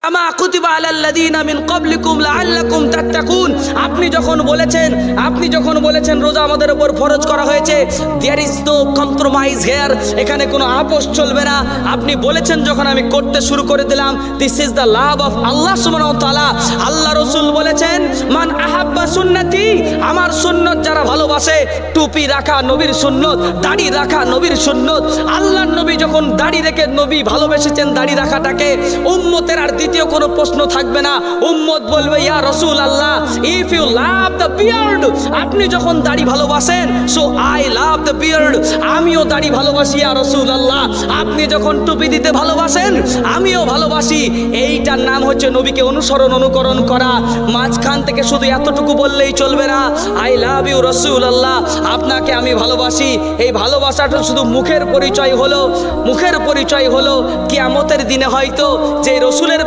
আমা কুতিবা আলাল্লাযীনা মিন ক্বাবলিকুম লাআল্লাকুম তাত্তাকুন। আপনি যখন বলেছেন রোজা আমাদের উপর ফরজ করা হয়েছে, there is no compromise here, এখানে কোনো আপোষ চলবে না। আপনি বলেছেন যখন আমি করতে শুরু করে দিলাম, this is the love of আল্লাহ সুবহানাহু ওয়া তাআলা। আল্লাহ রাসূল বলেছেন, মান আহাব্বা সুন্নতি, আমার সুন্নত যারা ভালোবাসে, টুপি রাখা নবীর সুন্নত, দাড়ি রাখা নবীর সুন্নত। আল্লাহর নবী যখন দাড়ি রেখে নবী ভালোবেসেছেন দাড়ি রাখাটাকে, উম্মতের আর দ্বিতীয় কোনো প্রশ্ন থাকবে না। উম্মত বলবে, ইয়া রাসূল আল্লাহ, if you love the beard, আপনি যখন দাড়ি ভালোবাসেন, so I love the beard, আমিও দাড়ি ভালোবাসি ইয়া রাসূল আল্লাহ। আপনি যখন টুপি দিতে ভালোবাসেন, আমিও ভালোবাসি। এইটার নাম হচ্ছে নবীকে অনুকরণ করা। মাঝখান থেকে শুধু এতটুকু বললেই চলবে না, আই লাভ ইউ রাসূল আল্লাহ, আপনাকে আমি ভালোবাসি। এই ভালোবাসাটা শুধু মুখের পরিচয় হলো কিয়ামতের দিনে হয়তো যে রসুলের